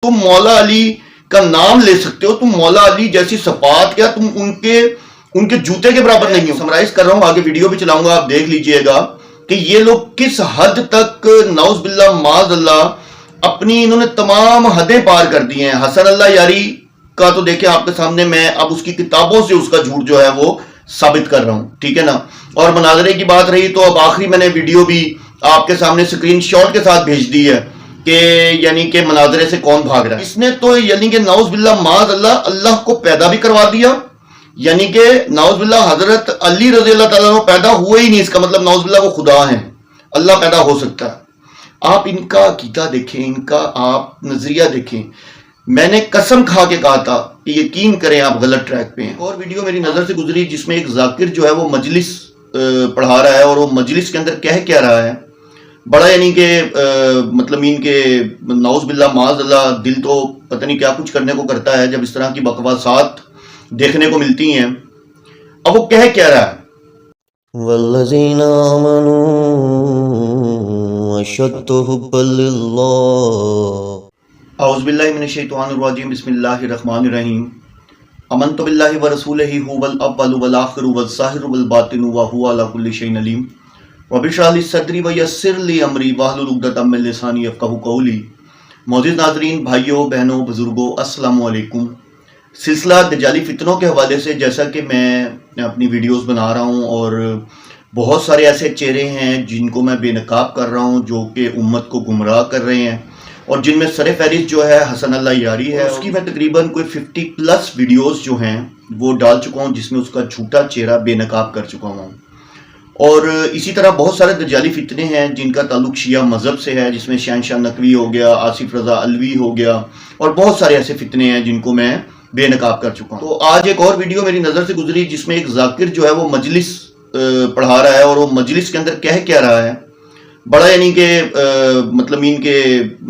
तुम मौला अली का नाम ले सकते हो, तुम मौला अली जैसी सफात, क्या तुम उनके जूते के बराबर नहीं हो। समराइज कर रहा हूं, आगे वीडियो भी चलाऊंगा, आप देख लीजिएगा कि ये लोग किस हद तक नौज बिल्ला माज अल्लाह अपनी इन्होंने तमाम हदें पार कर दी हैं। हसन अल्लाह यारी का तो देखिए आपके सामने मैं अब उसकी किताबों से उसका झूठ जो है वो साबित कर रहा हूं, ठीक है ना। और मनाजरे की बात रही तो अब आखिरी मैंने वीडियो भी आपके सामने स्क्रीनशॉट के साथ भेज दी है कि यानी कि मनाजरे से कौन भाग रहा है। इसने तो यानी कि नौज बिल्ला माज अल्लाह को पैदा भी करवा दिया, यानी कि नौज बिल्ला हजरत अली रजी अल्लाह ताला अन्हु पैदा हुए ही नहीं, इसका मतलब नौज बिल्ला वो खुदा हैं, अल्लाह पैदा हो सकता है। आप इनका अकीदा देखें, इनका आप नजरिया देखें। मैंने कसम खा के कहा था कि यकीन करें आप गलत ट्रैक पे हैं। और वीडियो मेरी नजर से गुजरी जिसमें एक जाकिर जो है वो मजलिस पढ़ा रहा है और वो मजलिस के अंदर कह क्या रहा है, बड़ा यानी कि मतलब इनके नौज बिल्ला माज अल्लाह दिल तो पता नहीं क्या कुछ करने को करता है जब इस तरह की बकवासात देखने को मिलती हैं। अब वो कह क्या रहा है, वल्लज़ीना आमनू अशद्दु हुब्बन लिल्लाह। औज़ु बिल्लाहि मिनश शैतानिर रजीम, बिस्मिल्लाहिर रहमानिर रहीम। अमनतु बिल्लाहि व रसूलिही हुवल अव्वलु वल आखिरु वल ज़ाहिरु वल बातिनु व हुवा अला कुल्लि शैइन अलीम। रब्बि इश्रह ली सदरी व यस्सिर ली अमरी वहलुल उक़दतम मिन लिसानी यफ़क़हू क़ौली। मौजूद नाज़रीन, भाइयों बहनों बुजुर्गों, अस्सलामु अलैकुम। सिलसिला दज्जाली फितनों के हवाले से जैसा कि मैं अपनी वीडियोस बना रहा हूं और बहुत सारे ऐसे चेहरे हैं जिनको मैं बेनकाब कर रहा हूं जो कि उम्मत को गुमराह कर रहे हैं और जिनमें सर फहरिस्त जो है हसन अल्लाह यारी है। उसकी मैं तकरीबन कोई 50+ वीडियोस जो हैं वो डाल चुका हूं जिसमें उसका झूठा चेहरा बेनकाब कर चुका हूं। और इसी तरह बहुत सारे दज्जाली फितने हैं जिनका ताल्लुक शिया मज़हब से है, जिसमें शहनशाह नकवी हो गया, आसिफ रज़ा अलवी हो गया और बहुत सारे ऐसे फितने हैं जिनको मैं बेनकाब कर चुका हूं। तो आज एक और वीडियो मेरी नज़र से गुजरी जिसमें एक जाकिर जो है वो मजलिस पढ़ा रहा है और वो मजलिस के अंदर कह क्या रहा है, बड़ा यानी कि मतलब इनके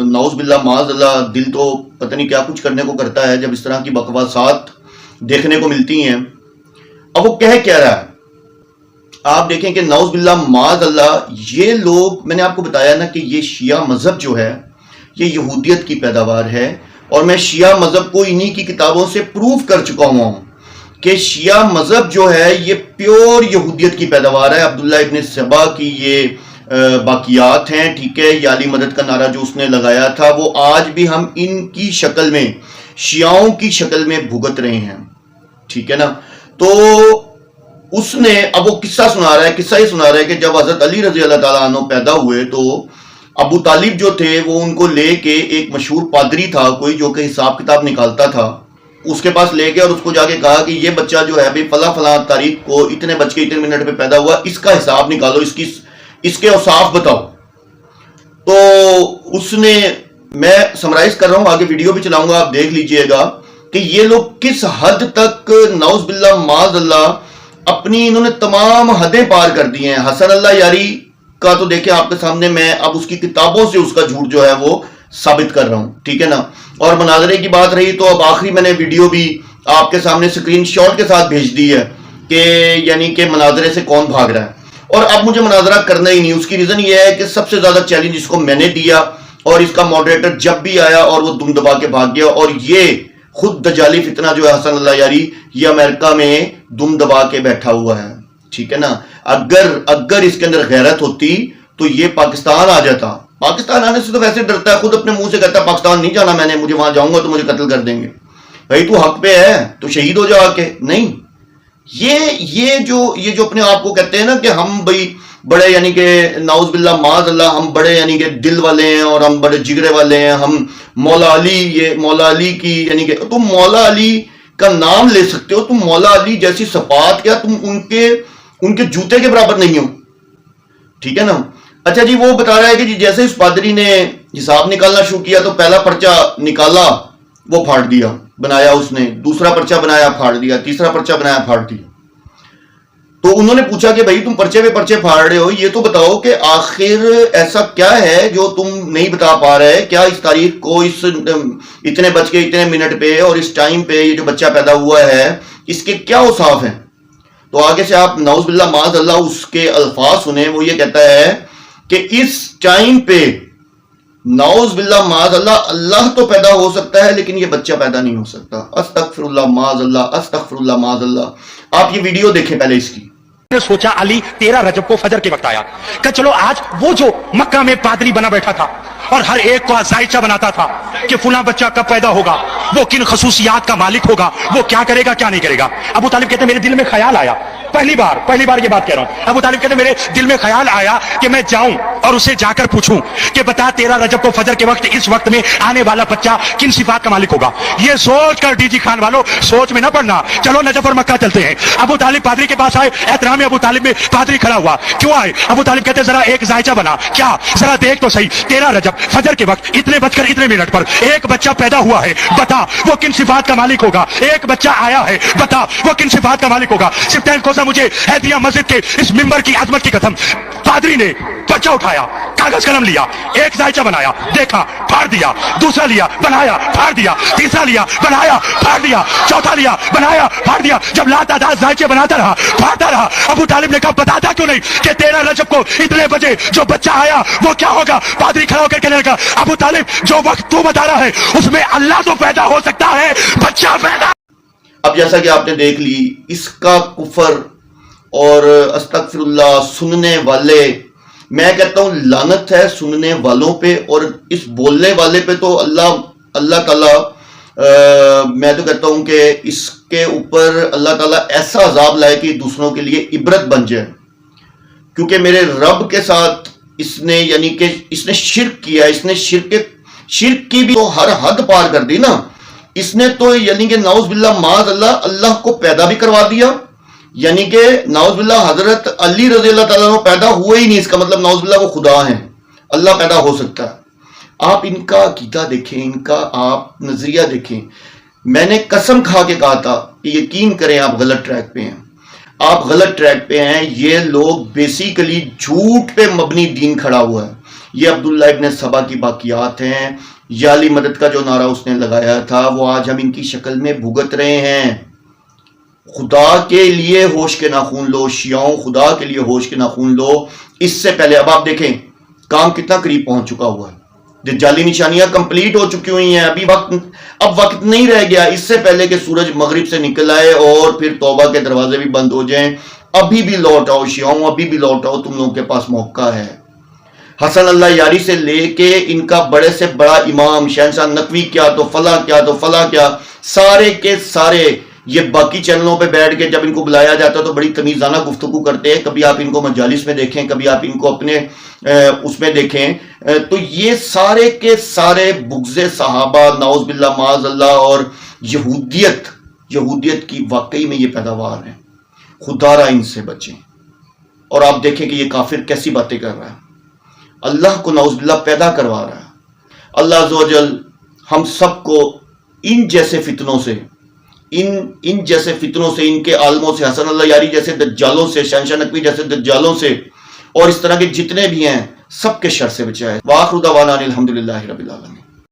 नौज बिल्ला माज अल्लाह दिल तो पता नहीं क्या कुछ करने को करता है जब इस तरह की बकवासात देखने को मिलती हैं। अब वो कह क्या रहा है, आप देखें कि नौज बिल्ला माज अल्लाह ये लोग, मैंने आपको बताया ना कि ये शिया मज़हब जो है ये यहूदियत की पैदावार है और मैं शिया मज़हब को इन्हीं की किताबों से प्रूव कर चुका हुआ हूँ कि शिया मज़हब जो है ये प्योर यहूदियत की पैदावार है। अब्दुल्ला इब्न सबा की ये बाकियात हैं, ठीक है। या अली मदद का नारा जो उसने लगाया था वो आज भी हम इनकी शक्ल में, शियाओं की शक्ल में भुगत रहे हैं, ठीक है ना। तो उसने अब वो किस्सा सुना रहा है, किस्सा ये सुना रहा है कि जब हजरत अली रजी अल्लाह ताला अन्हु पैदा हुए तो अबू तालिब जो थे वो उनको लेके एक मशहूर पादरी था कोई जो कि हिसाब किताब निकालता था, उसके पास ले गया और उसको जाके कहा कि ये बच्चा जो है भाई फला फला तारीख को इतने बज के इतने मिनट पे पैदा हुआ, इसका हिसाब निकालो, इसके औसाफ बताओ। तो उसने, मैं समराइज कर रहा हूं, आगे वीडियो भी चलाऊंगा, आप देख लीजिएगा कि ये लोग किस हद तक नौज बिल्ला माज अल्लाह अपनी इन्होंने तमाम हदें पार कर दी हैं। हसन अल्लाह यारी का तो देखिए आपके सामने मैं अब उसकी किताबों से उसका झूठ जो है वो साबित कर रहा हूं, ठीक है ना। और मनाजरे की बात रही तो अब आखिरी मैंने वीडियो भी आपके सामने स्क्रीनशॉट के साथ भेज दी है कि यानी कि मनाजरे से कौन भाग रहा है। और अब मुझे मनाजरा करना ही नहीं, उसकी रीजन ये है कि सबसे ज्यादा चैलेंज इसको मैंने दिया और इसका मॉडरेटर जब भी आया और वो दुम दबा के भाग गया। और ये खुद दज्जाली फितना जो है हसन अल्लाह यारी ये अमेरिका में दुम दबा के बैठा हुआ है, ठीक है ना। अगर इसके अंदर गैरत होती तो ये पाकिस्तान आ जाता। पाकिस्तान आने से तो वैसे डरता है, खुद अपने मुंह से कहता है पाकिस्तान नहीं जाना मैंने, मुझे वहां जाऊंगा तो मुझे कत्ल कर देंगे। भाई तू हक पे है तो शहीद हो जा आके। नहीं, ये जो अपने आप को कहते हैं ना कि हम भाई बड़े यानी कि नौज बिल्ला माज अल्लाह हम बड़े यानी कि दिल वाले हैं और हम बड़े जिगरे वाले हैं, हम मौला अली, ये मौला अली की यानी कि तुम मौला अली का नाम ले सकते हो, तुम मौला अली जैसी सफात, क्या तुम उनके जूते के बराबर नहीं हो, ठीक है ना। अच्छा जी, वो बता रहा है कि जी जैसे इस पादरी ने हिसाब निकालना शुरू किया तो पहला पर्चा निकाला वो फाड़ दिया, बनाया उसने, दूसरा पर्चा बनाया फाड़ दिया, तीसरा पर्चा बनाया फाड़ दिया। तो उन्होंने पूछा कि भाई तुम पर्चे पे पर्चे फाड़ रहे हो, ये तो बताओ कि आखिर ऐसा क्या है जो तुम नहीं बता पा रहे, क्या इस तारीख को इस इतने बज के इतने मिनट पे और इस टाइम पे ये जो बच्चा पैदा हुआ है इसके क्या औसाफ हैं। तो आगे से आप नौज बिल्ला माज अल्लाह उसके अल्फाज सुने, वो ये कहता है कि इस टाइम पे نعوذ باللہ معاذ اللہ، اللہ تو پیدا ہو سکتا ہے لیکن یہ بچہ پیدا نہیں ہو سکتا. استغفر اللہ معاذ اللہ، استغفر اللہ معاذ اللہ. آپ یہ ویڈیو دیکھیں پہلے اس کی. نے سوچا علی 13 رجب کو فجر کے وقت آیا کہ چلو آج وہ جو مکہ میں پادری بنا بیٹھا تھا اور ہر ایک کو ذائچہ بناتا تھا کہ فلاں بچہ کب پیدا ہوگا، وہ کن خصوصیات کا مالک ہوگا، وہ کیا کرے گا کیا نہیں کرے گا. ابو طالب کہتے ہیں میرے دل میں خیال آیا، پہلی بار یہ بات کہہ رہا ہوں. ابو طالب کہتے ہیں میرے دل میں خیال آیا کہ میں جاؤں اور اسے جا کر پوچھوں کہ بتا 13 رجب کو فجر کے وقت اس وقت میں آنے والا بچہ کن صفات کا مالک ہوگا. یہ سوچ کر ڈی جی خان والوں سوچ میں نہ پڑنا، چلو نجف اور مکہ چلتے ہیں. ابو طالب پادری کے پاس آئے، احترام ابو طالب میں پادری کھڑا ہوا. کیوں آئے؟ ابو طالب کہتے ہیں ذرا ایک ذائچہ بنا. کیا؟ ذرا دیکھ تو صحیح، 13 رجب فجر کے وقت اتنے بج کر اتنے منٹ پر ایک بچہ پیدا ہوا ہے، بتا وہ کن صفات کا مالک ہوگا. ایک بچہ آیا ہے، بتا وہ کن صفات کا مالک ہوگا. سپتین کوسا مجھے ہیدیہ مسجد کے اس ممبر کی عظمت کی قسم، پادری نے بچہ اٹھایا، کاغذ قلم لیا، ایک ذائچہ بنایا، دیکھا، پھاڑ دیا، دوسرا لیا، بنایا، پھاڑ دیا، تیسرا لیا، بنایا، پھاڑ دیا، چوتھا لیا، بنایا، پھاڑ دیا. جب لاتعداد ذائچے بناتا رہا، پھاڑتا رہا، ابو طالب نے کہا بتاتا کیوں نہیں کہ 13 رجب کو اتنے بجے جو بچہ آیا وہ کیا ہوگا. پادری کھڑا ہو کر کہنے لگا ابو طالب جو وقت تو بتا رہا ہے اس میں اللہ تو پیدا ہو سکتا ہے، بچہ پیدا. اب جیسا کہ آپ نے دیکھ لی، اس کا کفر اور استغفر اللہ سننے والے، میں کہتا ہوں لعنت ہے سننے والوں پہ، اور اس بولنے والے پہ تو اللہ تعالیٰ میں تو کہتا ہوں کہ اس کے اوپر اللہ تعالیٰ ایسا عذاب لائے کہ دوسروں کے لیے عبرت بن جائے. کیونکہ میرے رب کے ساتھ اس نے یعنی کہ اس نے شرک کیا، اس نے شرک کی بھی تو ہر حد پار کر دی نا. اس نے تو یعنی کہ نعوذ باللہ معاذ اللہ، اللہ کو پیدا بھی کروا دیا. یعنی کہ نعوذ باللہ حضرت علی رضی اللہ تعالیٰ عنہ پیدا ہوئے ہی نہیں، اس کا مطلب نعوذ باللہ وہ خدا ہیں، اللہ پیدا ہو سکتا ہے. آپ ان کا عقیدہ دیکھیں، ان کا آپ نظریہ دیکھیں. میں نے قسم کھا کے کہا تھا کہ یقین کریں آپ غلط ٹریک پہ ہیں، آپ غلط ٹریک پہ ہیں. یہ لوگ بیسیکلی جھوٹ پہ مبنی دین کھڑا ہوا ہے. یہ عبداللہ ابن سبا کی باقیات ہیں. یا علی مدد کا جو نعرہ اس نے لگایا تھا وہ آج ہم ان کی شکل میں بھگت رہے ہیں. خدا کے لیے ہوش کے ناخون لو شیعوں، خدا کے لیے ہوش کے ناخون لو. اس سے پہلے اب آپ دیکھیں کام کتنا قریب پہنچ چکا ہوا ہے، دجالی نشانیاں کمپلیٹ ہو چکی ہوئی ہیں. اب وقت نہیں رہ گیا. اس سے پہلے کہ سورج مغرب سے نکل آئے اور پھر توبہ کے دروازے بھی بند ہو جائیں، ابھی بھی لوٹ آؤ شیعوں، ابھی بھی لوٹ آؤ. تم لوگوں کے پاس موقع ہے. حسن اللہ یاری سے لے کے ان کا بڑے سے بڑا امام شہنشاہ نقوی کیا تو فلاں کیا سارے کے سارے یہ باقی چینلوں پہ بیٹھ کے جب ان کو بلایا جاتا ہے تو بڑی تمیزانہ گفتگو کرتے ہیں. کبھی آپ ان کو مجالس میں دیکھیں، کبھی آپ ان کو اپنے اس میں دیکھیں، تو یہ سارے کے سارے بغض صحابہ نعوذ باللہ معاذ اللہ اور یہودیت کی واقعی میں یہ پیداوار ہیں. خدا را ان سے بچیں. اور آپ دیکھیں کہ یہ کافر کیسی باتیں کر رہا ہے، اللہ کو نعوذ باللہ پیدا کروا رہا ہے. اللہ عز و جل ہم سب کو ان جیسے فتنوں سے ان کے عالموں سے، حسن اللہ یاری جیسے دجالوں سے، شہنشاہ نقوی جیسے دجالوں سے اور اس طرح کے جتنے بھی ہیں سب کے شر سے بچائے. وآخر دعوانا الحمدللہ رب العالمین.